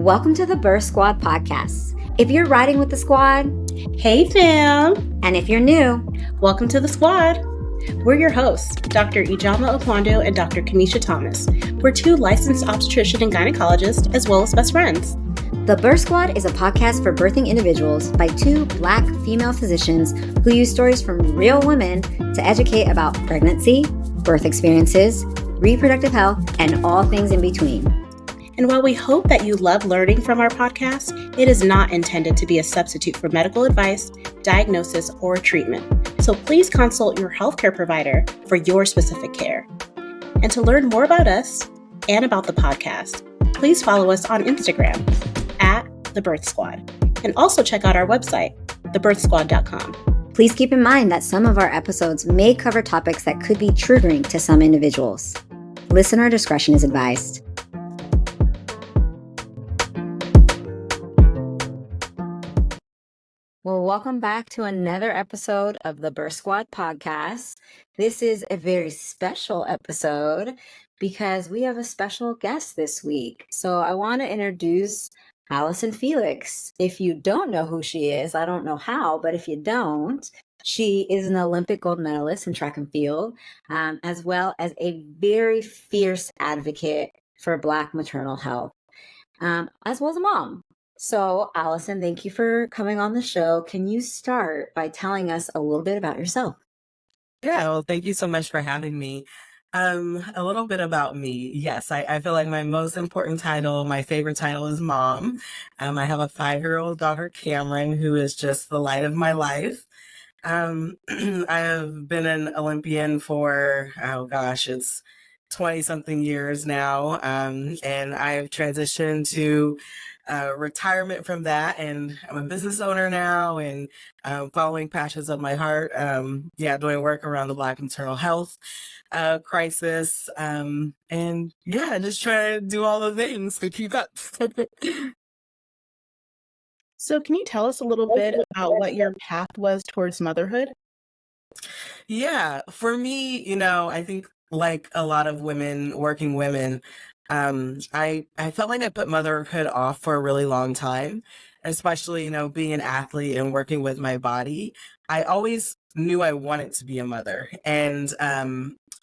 Welcome to the Birth Squad podcast. If you're riding with the squad, hey fam! And if you're new, welcome to the squad. We're your hosts, Dr. Ijama Okwando and Dr. Kanisha Thomas. We're two licensed obstetrician and gynecologists, as well as best friends. The Birth Squad is a podcast for birthing individuals by two Black female physicians who use stories from real women to educate about pregnancy, birth experiences, reproductive health, and all things in between. And while we hope that you love learning from our podcast, it is not intended to be a substitute for medical advice, diagnosis, or treatment. So please consult your healthcare provider for your specific care. And to learn more about us and about the podcast, please follow us on Instagram at The Birth Squad. And also check out our website, thebirthsquad.com. Please keep in mind that some of our episodes may cover topics that could be triggering to some individuals. Listener discretion is advised. Well, welcome back to another episode of the Birth Squad podcast. This is a very special episode because we have a special guest this week. So I want to introduce Allyson Felix. If you don't know who she is, I don't know how, but if you don't, she is an Olympic gold medalist in track and field, as well as a very fierce advocate for Black maternal health, as well as a mom. So, Allyson, thank you for coming on the show. Can you start by telling us a little bit about yourself? Yeah, well, thank you so much for having me. A little bit about me. Yes, I feel like my most important title, my favorite title is mom. I have a 5-year-old daughter, Cameron, who is just the light of my life. I have been an Olympian for, it's 20-something years now. And I've transitioned to retirement from that, and I'm a business owner now, and following passions of my heart. Doing work around the Black maternal health crisis, and just trying to do all the things to keep up. So can you tell us a little bit about what your path was towards motherhood? Yeah, for me, I think like a lot of working women, I felt like I put motherhood off for a really long time, especially, being an athlete and working with my body. I always knew I wanted to be a mother. And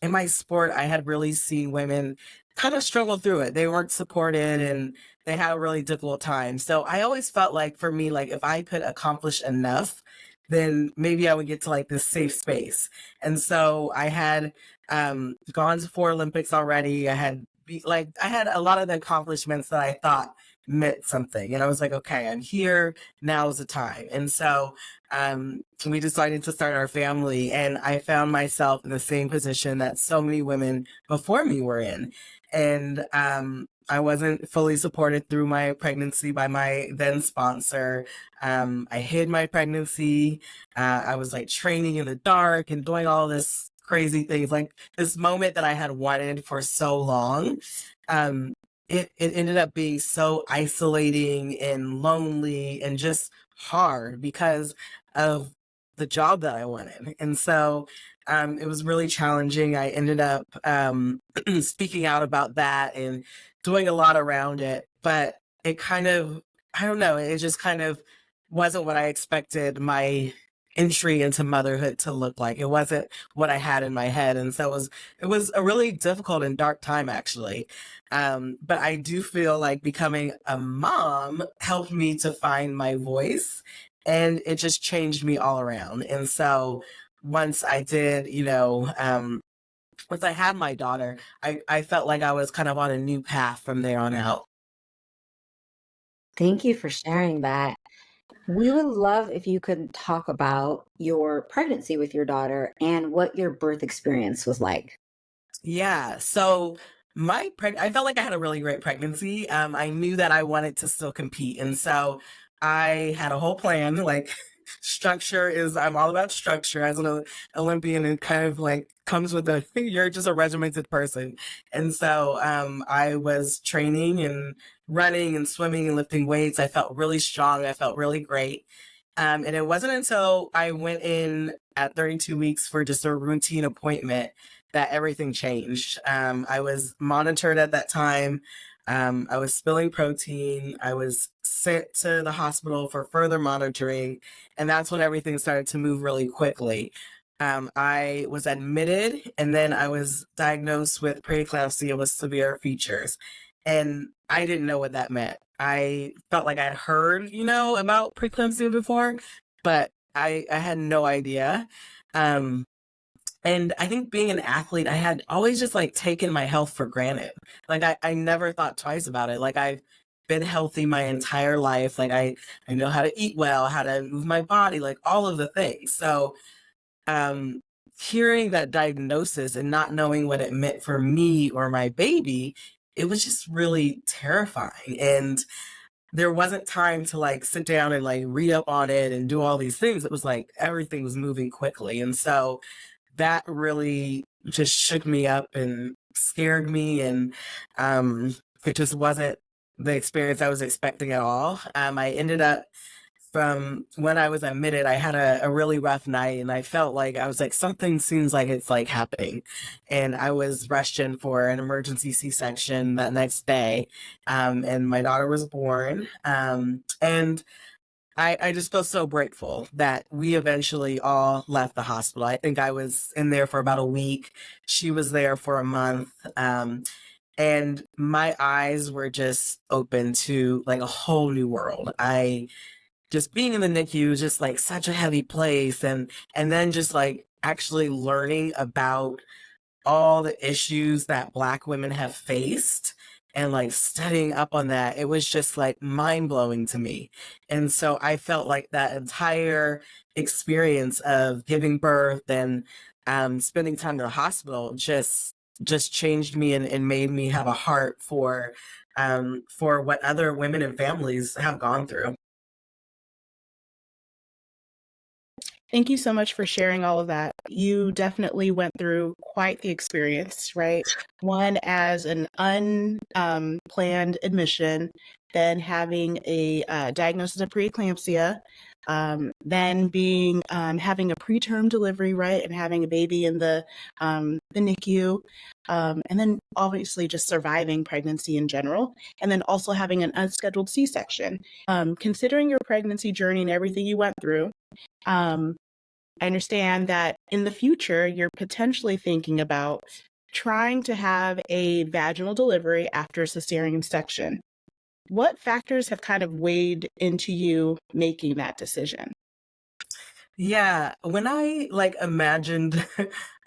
in my sport, I had really seen women kind of struggle through it. They weren't supported and they had a really difficult time. So I always felt like for me, like if I could accomplish enough, then maybe I would get to like this safe space. And so I had gone to 4 Olympics already. I had a lot of the accomplishments that I thought meant something. And I was like, okay, I'm here. Now's the time. And so we decided to start our family. And I found myself in the same position that so many women before me were in. And I wasn't fully supported through my pregnancy by my then sponsor. I hid my pregnancy. I was like training in the dark and doing all this crazy things, like this moment that I had wanted for so long. It ended up being so isolating and lonely and just hard because of the job that I wanted. And so it was really challenging. I ended up speaking out about that and doing a lot around it, but it kind of, I don't know, it just kind of wasn't what I expected my entry into motherhood to look like. It wasn't what I had in my head. And so it was a really difficult and dark time, actually. But I do feel like becoming a mom helped me to find my voice, and it just changed me all around. And so once I did, once I had my daughter, I felt like I was kind of on a new path from there on out. Thank you for sharing that. We would love if you could talk about your pregnancy with your daughter and what your birth experience was like. Yeah. So I felt like I had a really great pregnancy. I knew that I wanted to still compete. And so I had a whole plan, like I'm all about structure as an Olympian, and kind of like comes with you're just a regimented person. And so I was training and running and swimming and lifting weights. I felt really strong. I felt really great. And it wasn't until I went in at 32 weeks for just a routine appointment that everything changed. I was monitored at that time. I was spilling protein. I was sent to the hospital for further monitoring, and that's when everything started to move really quickly. I was admitted, and then I was diagnosed with preeclampsia with severe features, and I didn't know what that meant. I felt like I'd heard, about preeclampsia before, but I had no idea. Um, and I think being an athlete, I had always just like taken my health for granted. Like I never thought twice about it. Like I've been healthy my entire life. Like I know how to eat well, how to move my body, like all of the things. So um hearing that diagnosis and not knowing what it meant for me or my baby, it was just really terrifying. And there wasn't time to like sit down and like read up on it and do all these things. It was like everything was moving quickly. And so that really just shook me up and scared me. And it just wasn't the experience I was expecting at all. I ended up, from when I was admitted, I had a really rough night, and I felt like I was like, something seems like it's like happening. And I was rushed in for an emergency C-section that next day. And my daughter was born. And I just feel so grateful that we eventually all left the hospital. I think I was in there for about a week. She was there for a month. And my eyes were just open to like a whole new world. I just being in the NICU was just like such a heavy place. And then just like actually learning about all the issues that Black women have faced and like studying up on that, it was just like mind blowing to me. And so I felt like that entire experience of giving birth and spending time in the hospital just changed me and made me have a heart for what other women and families have gone through. Thank you so much for sharing all of that. You definitely went through quite the experience, right? One as an unplanned admission, then having a diagnosis of preeclampsia, then being having a preterm delivery, right, and having a baby in the NICU, and then obviously just surviving pregnancy in general, and then also having an unscheduled C-section. Considering your pregnancy journey and everything you went through, I understand that in the future, you're potentially thinking about trying to have a vaginal delivery after a cesarean section. What factors have kind of weighed into you making that decision? Yeah, when I like imagined,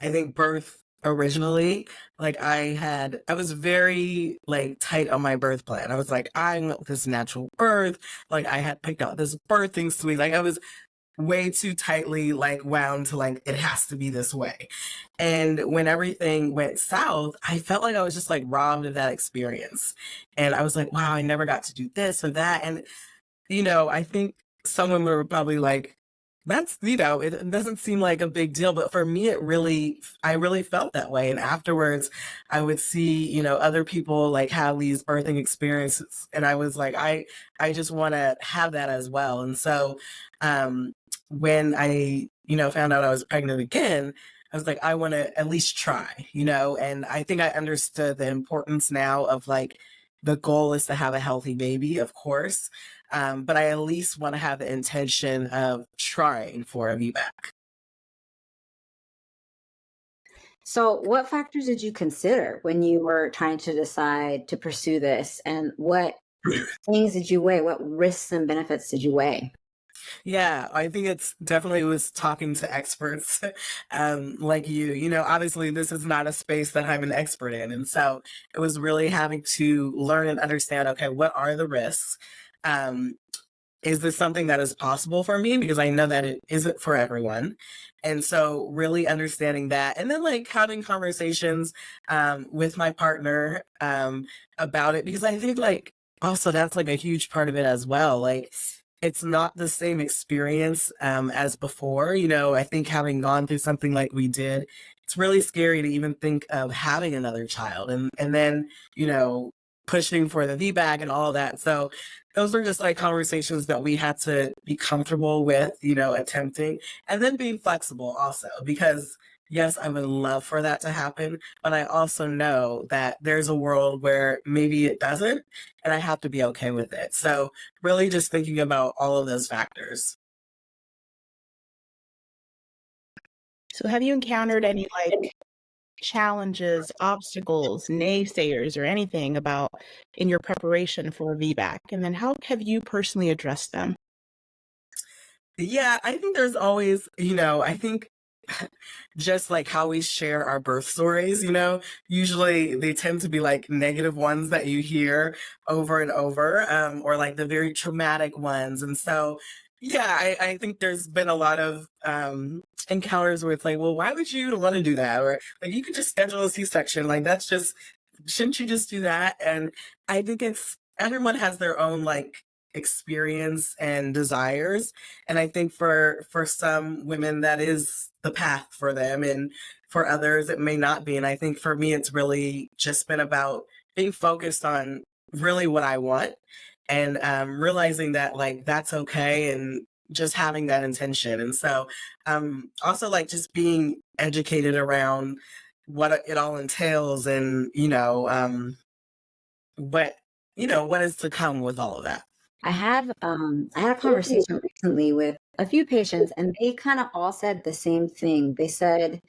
I think birth originally, like I was very like tight on my birth plan. I was like, I want this natural birth. Like I had picked out this birthing suite. Like I was way too tightly like wound to like it has to be this way. And when everything went south, I felt like I was just like robbed of that experience. And I was like, wow, I never got to do this or that. And I think some women were probably like, that's, it doesn't seem like a big deal. But for me, I really felt that way. And afterwards, I would see, other people like have these birthing experiences. And I was like, I just want to have that as well. And so, when I, found out I was pregnant again, I was like, I want to at least try, and I think I understood the importance now of like, the goal is to have a healthy baby, of course. But I at least want to have the intention of trying for a VBAC. So, what factors did you consider when you were trying to decide to pursue this? And what things did you weigh? What risks and benefits did you weigh? Yeah, I think it's definitely was talking to experts like you. Obviously, this is not a space that I'm an expert in. And so it was really having to learn and understand, okay, what are the risks? Um, is this something that is possible for me? Because I know that it isn't for everyone. And so really understanding that, and then like having conversations with my partner about it, because I think like also that's like a huge part of it as well. Like it's not the same experience as before. I think having gone through something like we did, it's really scary to even think of having another child, and then pushing for the VBAC and all that. So those are just like conversations that we had to be comfortable with, attempting, and then being flexible also, because yes, I would love for that to happen, but I also know that there's a world where maybe it doesn't, and I have to be okay with it. So really just thinking about all of those factors. So have you encountered any like challenges, obstacles, naysayers, or anything about in your preparation for VBAC? And then how have you personally addressed them? Yeah, I think there's always, I think just like how we share our birth stories, usually they tend to be like negative ones that you hear over and over, or like the very traumatic ones. And so, yeah, I think there's been a lot of encounters where it's like, well, why would you want to do that? Or like, you could just schedule a C-section. Like, that's just, shouldn't you just do that? And I think everyone has their own like experience and desires, and I think for some women that is the path for them, and for others it may not be. And I think for me it's really just been about being focused on really what I want, and realizing that like that's okay, and just having that intention. And so also like just being educated around what it all entails, and what what is to come with all of that. I had a conversation recently with a few patients, and they kind of all said the same thing. They said,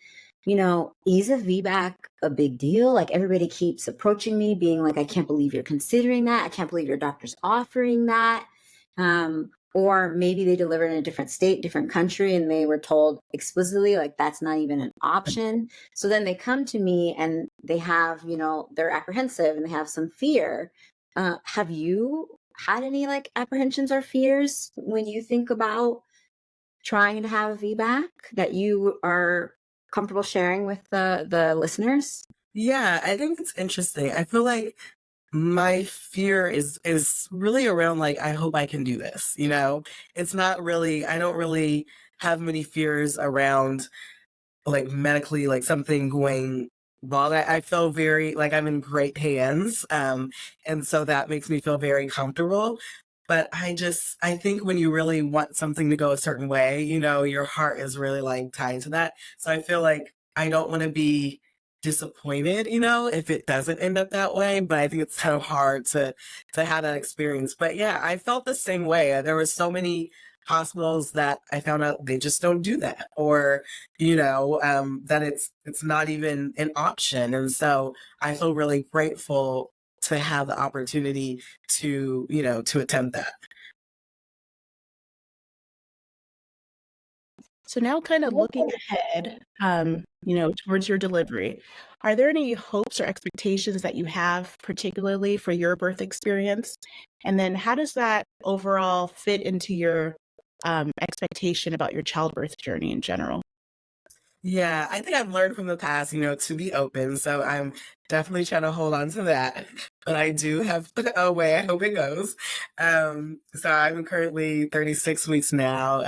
is a VBAC a big deal? Like everybody keeps approaching me being like, I can't believe you're considering that. I can't believe your doctor's offering that. Or maybe they delivered in a different state, different country, and they were told explicitly like that's not even an option. So then they come to me and they have, they're apprehensive and they have some fear. Have you had any like apprehensions or fears when you think about trying to have a VBAC that you are comfortable sharing with the listeners? Yeah, I think it's interesting. I feel like my fear is really around like I hope I can do this, It's not really, I don't really have many fears around like medically like something going wrong. I feel very like I'm in great hands. And so that makes me feel very comfortable. But I think when you really want something to go a certain way, your heart is really like tied to that. So I feel like I don't want to be disappointed, if it doesn't end up that way. But I think it's kind of hard to have that experience. But yeah, I felt the same way. There were so many hospitals that I found out they just don't do that, or that it's not even an option. And so I feel really grateful to have the opportunity to attempt that. So now kind of looking ahead, towards your delivery, are there any hopes or expectations that you have particularly for your birth experience? And then how does that overall fit into your expectation about your childbirth journey in general? Yeah, I think I've learned from the past, to be open. So I'm definitely trying to hold on to that. But I do have a way I hope it goes. So I'm currently 36 weeks now.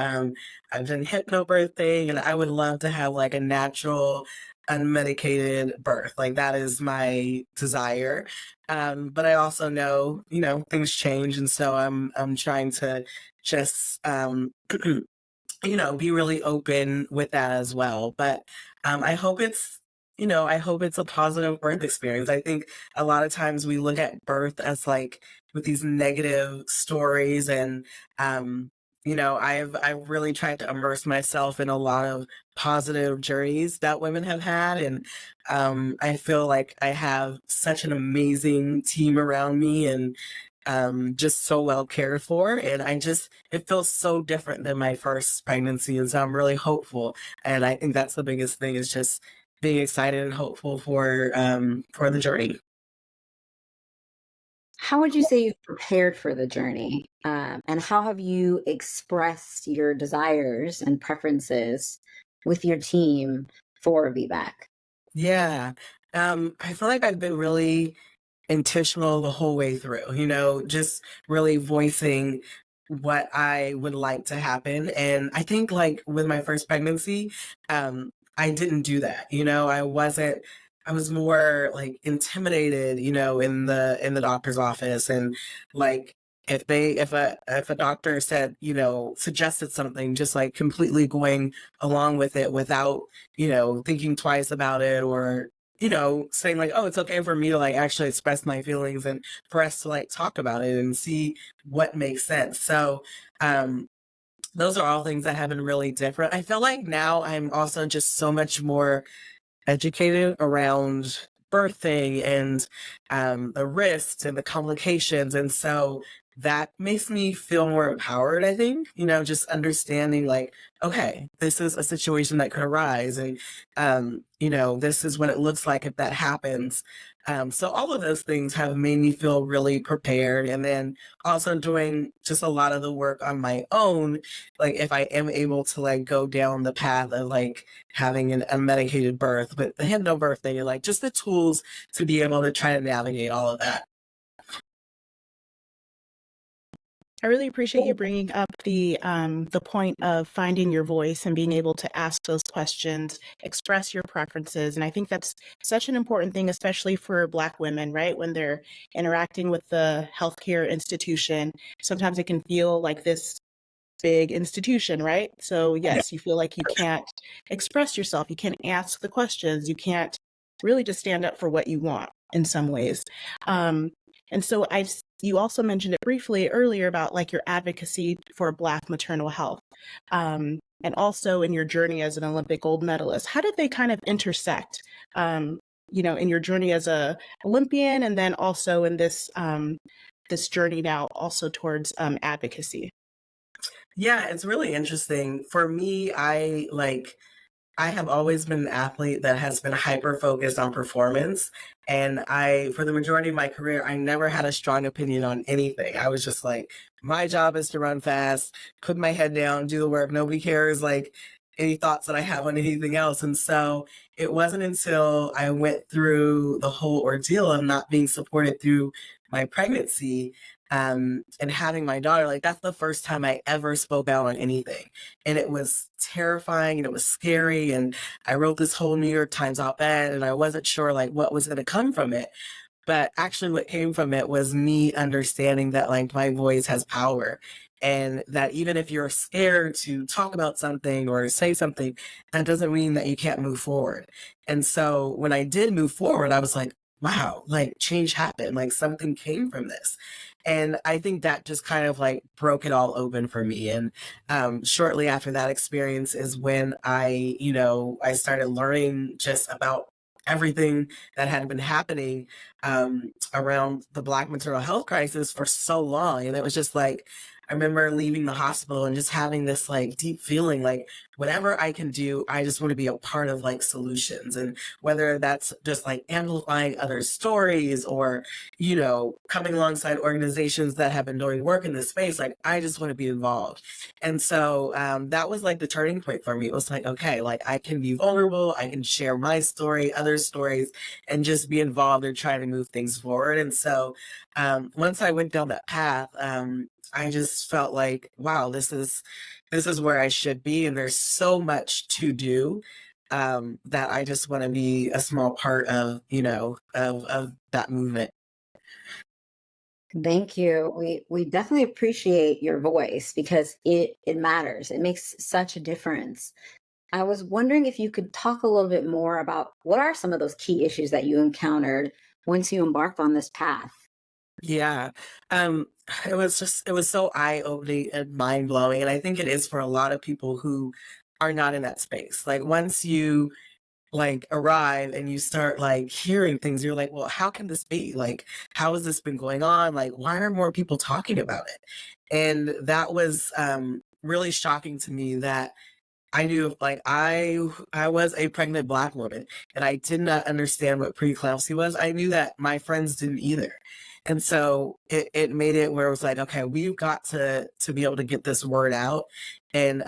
I've done hypnobirthing, and I would love to have like a natural, unmedicated birth. Like that is my desire. But I also know, things change, and so I'm trying to just be really open with that as well. But I hope I hope it's a positive birth experience. I think a lot of times we look at birth as like with these negative stories, and I've really tried to immerse myself in a lot of positive journeys that women have had, and I feel like I have such an amazing team around me, and just so well cared for. And it feels so different than my first pregnancy. And so I'm really hopeful. And I think that's the biggest thing, is just being excited and hopeful for the journey. How would you say you've prepared for the journey? And how have you expressed your desires and preferences with your team for VBAC? Yeah. I feel like I've been really intentional the whole way through, just really voicing what I would like to happen. And I think like with my first pregnancy, I didn't do that. I was more like intimidated, in the doctor's office, and like if a doctor said, suggested something, just like completely going along with it without, thinking twice about it, or saying like, oh, it's okay for me to like actually express my feelings and for us to like talk about it and see what makes sense. So those are all things that have been really different. I feel like now I'm also just so much more educated around birthing and the risks and the complications. And so that makes me feel more empowered, I think, just understanding like, okay, this is a situation that could arise. And, this is what it looks like if that happens. So all of those things have made me feel really prepared. And then also doing just a lot of the work on my own, like if I am able to like go down the path of like having an unmedicated birth, but the hypnobirthing, like just the tools to be able to try to navigate all of that. I really appreciate you bringing up the point of finding your voice and being able to ask those questions, express your preferences. And I think that's such an important thing, especially for Black women, right? When they're interacting with the healthcare institution, sometimes it can feel like this big institution, right? So yes, you feel like you can't express yourself, you can't ask the questions, you can't really just stand up for what you want in some ways. And so you also mentioned it briefly earlier about like your advocacy for Black maternal health, and also in your journey as an Olympic gold medalist. How did they kind of intersect, in your journey as a Olympian, and then also in this this journey now also towards advocacy? Yeah, it's really interesting. For me, I have always been an athlete that has been hyper focused on performance. And for the majority of my career, I never had a strong opinion on anything. I was just like, my job is to run fast, put my head down, do the work. Nobody cares like any thoughts that I have on anything else. And so it wasn't until I went through the whole ordeal of not being supported through my pregnancy, and having my daughter, like that's the first time I ever spoke out on anything. And it was terrifying and it was scary. And I wrote this whole New York Times op-ed and I wasn't sure like what was going to come from it. But actually what came from it was me understanding that like my voice has power, and that even if you're scared to talk about something or say something, that doesn't mean that you can't move forward. And so when I did move forward, I was like, wow, like change happened, like something came from this. And I think that just kind of like broke it all open for me. And shortly after that experience is when I started learning just about everything that had been happening around the Black mental health crisis for so long. And it was just like, I remember leaving the hospital and just having this like deep feeling like whatever I can do, I just want to be a part of like solutions. And whether that's just like amplifying other stories or, coming alongside organizations that have been doing work in this space, like I just want to be involved. And so that was like the turning point for me. It was like, okay, like I can be vulnerable, I can share my story, other stories, and just be involved in trying to move things forward. And so once I went down that path, I just felt like, wow, this is where I should be, and there's so much to do, that I just want to be a small part of, of that movement. Thank you. We definitely appreciate your voice because it matters. It makes such a difference. I was wondering if you could talk a little bit more about what are some of those key issues that you encountered once you embarked on this path. Yeah. Um, it was so eye-opening and mind-blowing. And I think it is for a lot of people who are not in that space. Like once you like arrive and you start like hearing things, you're like, well, how can this be? Like, how has this been going on? Like, why are more people talking about it? And that was really shocking to me, that I knew like I was a pregnant Black woman and I did not understand what preeclampsia was. I knew that my friends didn't either. And so it made it where it was like, okay, we've got to be able to get this word out and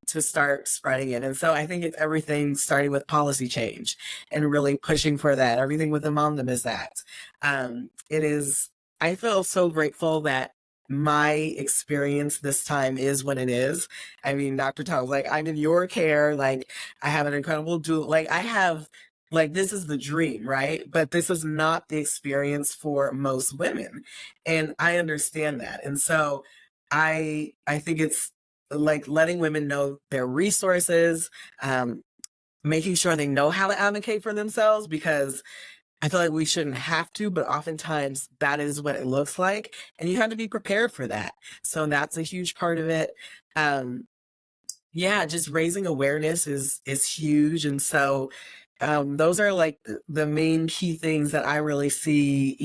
to start spreading it. And so I think it's everything starting with policy change and really pushing for that, everything with the Omnibus Act. It is, I feel so grateful that my experience this time is what it is. I mean, Dr. Tom, like I'm in your care, like I have an incredible dude, like I have like this is the dream, right? But this is not the experience for most women. And I understand that. And so I think it's like letting women know their resources, um, making sure they know how to advocate for themselves, because I feel like we shouldn't have to, but oftentimes that is what it looks like. And you have to be prepared for that. So that's a huge part of it. Um, yeah, just raising awareness is huge. And so those are like the main key things that I really see,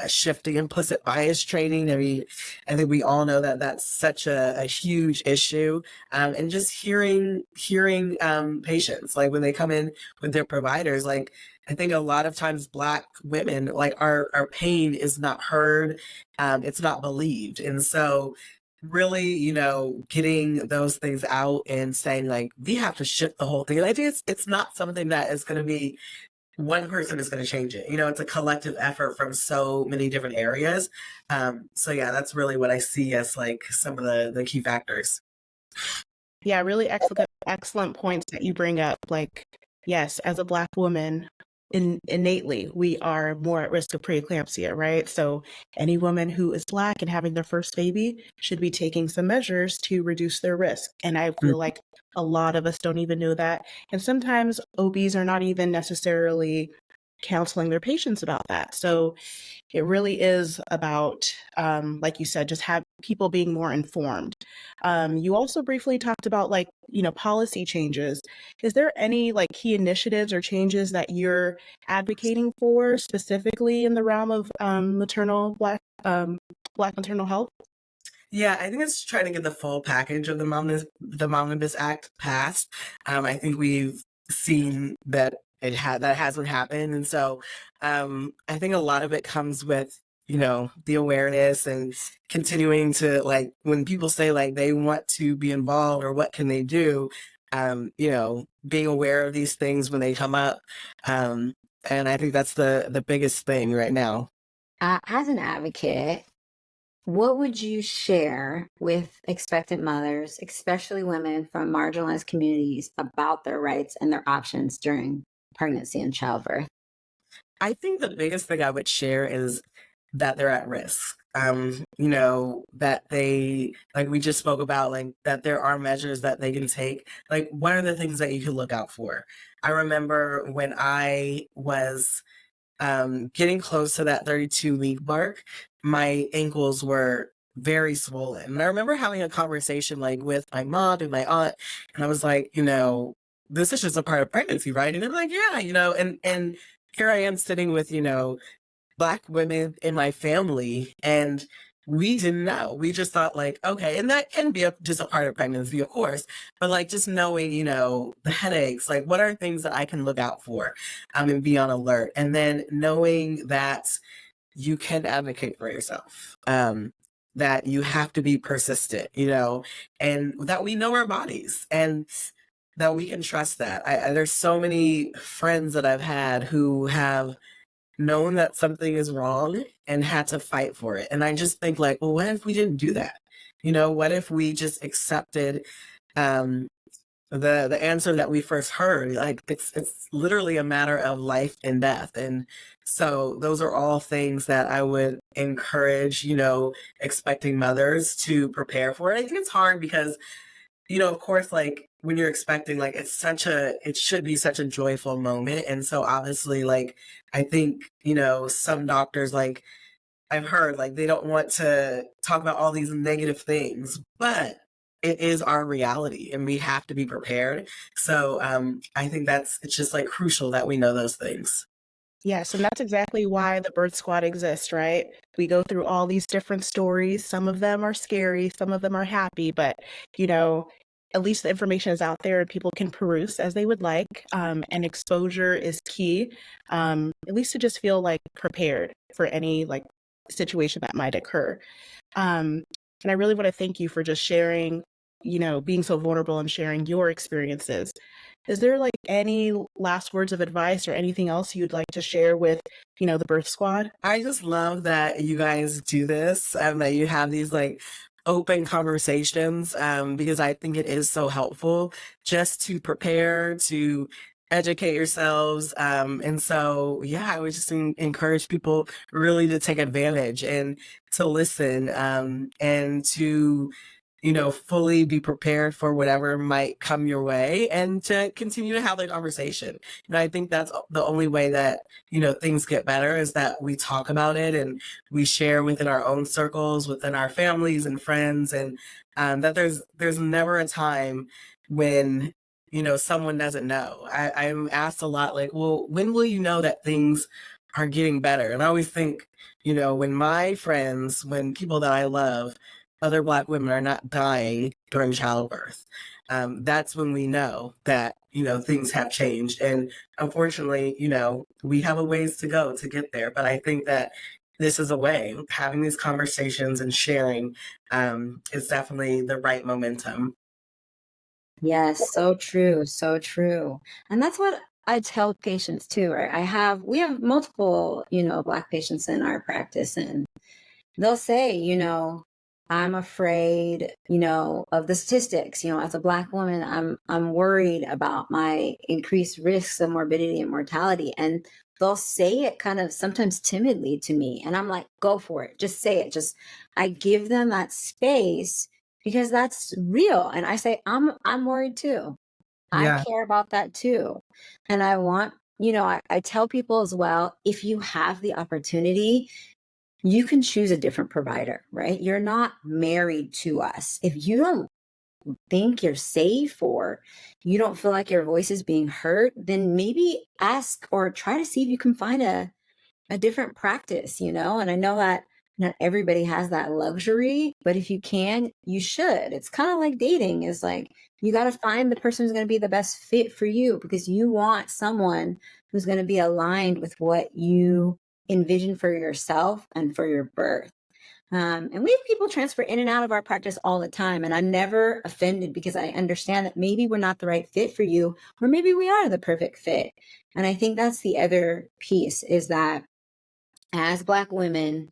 shifting implicit bias training. I mean, I think we all know that that's such a huge issue. And just hearing patients, like when they come in with their providers, like I think a lot of times Black women, like our pain is not heard, it's not believed. And so really, getting those things out and saying like, we have to shift the whole thing. And I think it's not something that is going to be one person is going to change it. It's a collective effort from so many different areas. So yeah, that's really what I see as like some of the key factors. Yeah, really excellent points that you bring up. Like, yes, as a Black woman, innately, we are more at risk of preeclampsia, right? So any woman who is Black and having their first baby should be taking some measures to reduce their risk. And I feel like a lot of us don't even know that. And sometimes OBs are not even necessarily counseling their patients about that. So it really is about, like you said, just have people being more informed. You also briefly talked about policy changes. Is there any like key initiatives or changes that you're advocating for specifically in the realm of Black maternal health? Yeah, I think it's trying to get the full package of the Omnibus Act passed. I think we've seen that that hasn't happened, and so I think a lot of it comes with the awareness and continuing to, like, when people say like they want to be involved or what can they do, being aware of these things when they come up, and I think that's the biggest thing right now. As an advocate, what would you share with expectant mothers, especially women from marginalized communities, about their rights and their options during pregnancy and childbirth? I think the biggest thing I would share is that they're at risk. That they, like we just spoke about, like that there are measures that they can take. Like, what are the things that you can look out for? I remember when I was getting close to that 32-week mark, my ankles were very swollen. And I remember having a conversation like with my mom and my aunt, and I was like, this is just a part of pregnancy, right? And they're like, yeah, and here I am sitting with, Black women in my family, and we didn't know. We just thought like, okay, and that can be just a part of pregnancy, of course, but like just knowing, the headaches, like what are things that I can look out for, and be on alert, and then knowing that you can advocate for yourself, that you have to be persistent, and that we know our bodies, and that we can trust that. There's so many friends that I've had who have known that something is wrong and had to fight for it. And I just think like, well, what if we didn't do that? What if we just accepted um, the answer that we first heard? Like it's literally a matter of life and death. And so those are all things that I would encourage, expecting mothers to prepare for. I think it's hard because of course, like when you're expecting, like it should be such a joyful moment. And so obviously, like, I think, some doctors, like I've heard, like they don't want to talk about all these negative things, but it is our reality and we have to be prepared. So I think it's just like crucial that we know those things. Yes, and that's exactly why the Birth Squad exists, right? We go through all these different stories. Some of them are scary, some of them are happy, but at least the information is out there and people can peruse as they would like. And exposure is key, at least to just feel like prepared for any like situation that might occur. And I really want to thank you for just sharing, being so vulnerable and sharing your experiences. Is there like any last words of advice or anything else you'd like to share with, the Birth Squad? I just love that you guys do this and that you have these like open conversations, because I think it is so helpful just to prepare, to educate yourselves. And so, yeah, I would just encourage people really to take advantage and to listen, and to, fully be prepared for whatever might come your way and to continue to have the conversation. I think that's the only way that, things get better is that we talk about it and we share within our own circles, within our families and friends, and that there's never a time when, someone doesn't know. I'm asked a lot, like, well, when will you know that things are getting better? And I always think, when people that I love, other Black women are not dying during childbirth, that's when we know that, things have changed. And unfortunately, we have a ways to go to get there. But I think that this is a way, having these conversations and sharing, is definitely the right momentum. Yes, so true, so true. And that's what I tell patients too, right? We have multiple, Black patients in our practice, and they'll say, I'm afraid, of the statistics. As a Black woman, I'm worried about my increased risks of morbidity and mortality. And they'll say it kind of sometimes timidly to me. And I'm like, go for it. Just say it. I give them that space because that's real. And I say, I'm worried too. I Yeah. care about that too. And I want, I tell people as well, if you have the opportunity, you can choose a different provider, right? You're not married to us. If you don't think you're safe or you don't feel like your voice is being heard, then maybe ask or try to see if you can find a different practice, And I know that not everybody has that luxury, but if you can, you should. It's kind of like dating, is like you got to find the person who's going to be the best fit for you because you want someone who's going to be aligned with what you envision for yourself and for your birth. And we have people transfer in and out of our practice all the time. And I'm never offended because I understand that maybe we're not the right fit for you, or maybe we are the perfect fit. And I think that's the other piece, is that as Black women,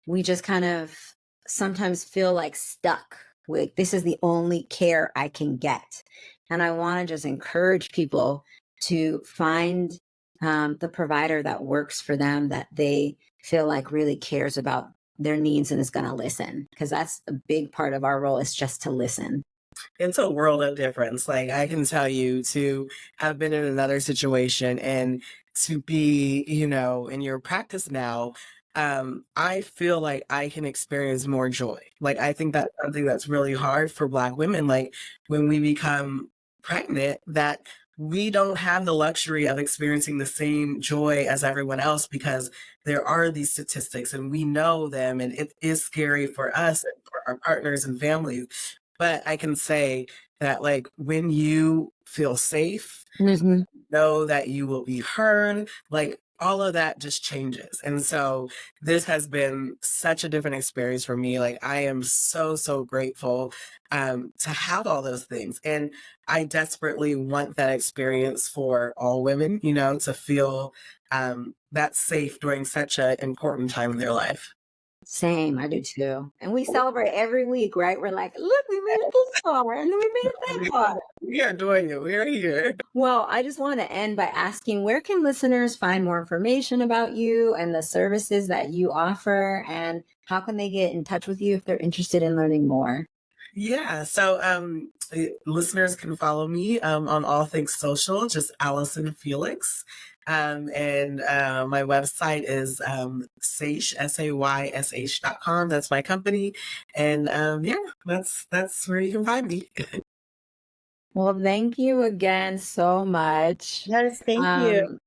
we just kind of sometimes feel like stuck with, this is the only care I can get. And I want to just encourage people to find the provider that works for them, that they feel like really cares about their needs and is going to listen. Because that's a big part of our role, is just to listen. It's a world of difference. Like, I can tell you, to have been in another situation and to be, in your practice now, I feel like I can experience more joy. Like, I think that's something that's really hard for Black women. Like, when we become pregnant, that we don't have the luxury of experiencing the same joy as everyone else, because there are these statistics and we know them, and it is scary for us and for our partners and families. But I can say that, like, when you feel safe, Mm-hmm. know that you will be heard, like, all of that just changes. And so this has been such a different experience for me. Like, I am so, so grateful to have all those things. And I desperately want that experience for all women, to feel that safe during such an important time in their life. Same, I do too. And we celebrate every week, right? We're like, look, we made it this far, and then we made it that far. We are doing it. We're here. Well, I just want to end by asking, where can listeners find more information about you and the services that you offer? And how can they get in touch with you if they're interested in learning more? Yeah, so listeners can follow me on all things social, just Allyson Felix. And my website is saysh, SAYSH.com. That's my company. And yeah, that's where you can find me. Well, thank you again so much. Yes, thank you.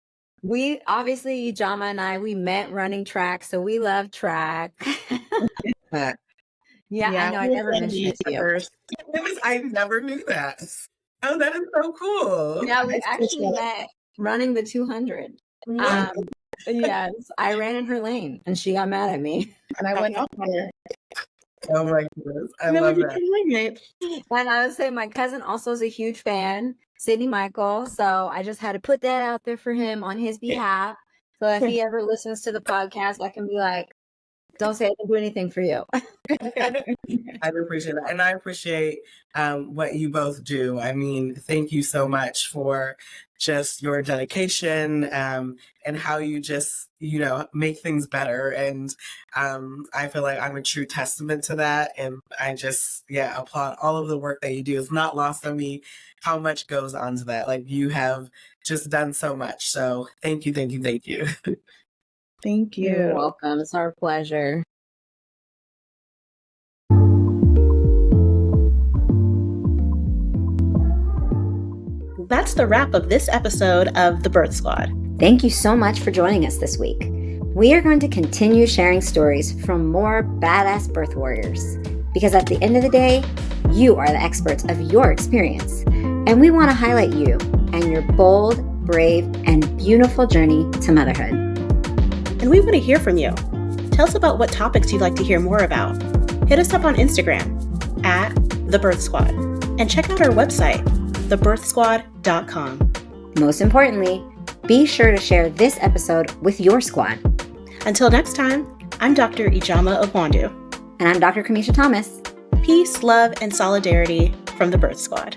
We obviously, Jama and I, we met running track, so we love track. Yeah, I know. I never mentioned it to you. I never knew that. Oh, that is so cool. Yeah, we actually met running the 200. Yes, I ran in her lane and she got mad at me. And I went off on her. Oh my goodness. I love that. And I would say my cousin also is a huge fan, Sydney Michael. So I just had to put that out there for him on his behalf. So if he ever listens to the podcast, I can be like, don't say I didn't do anything for you. I appreciate that. And I appreciate what you both do. I mean, thank you so much for just your dedication and how you just, make things better. And I feel like I'm a true testament to that. And I just, applaud all of the work that you do. It's not lost on me how much goes on to that. Like, you have just done so much. So thank you, thank you, thank you. Thank you. You're welcome. It's our pleasure. That's the wrap of this episode of The Birth Squad. Thank you so much for joining us this week. We are going to continue sharing stories from more badass birth warriors, because at the end of the day, you are the experts of your experience, and we want to highlight you and your bold, brave, and beautiful journey to motherhood. And we want to hear from you. Tell us about what topics you'd like to hear more about. Hit us up on Instagram at The Birth Squad, and check out our website, thebirthsquad.com. Most importantly, be sure to share this episode with your squad. Until next time, I'm Dr. Ijama Ogwandu. And I'm Dr. Kamisha Thomas. Peace, love, and solidarity from the Birth Squad.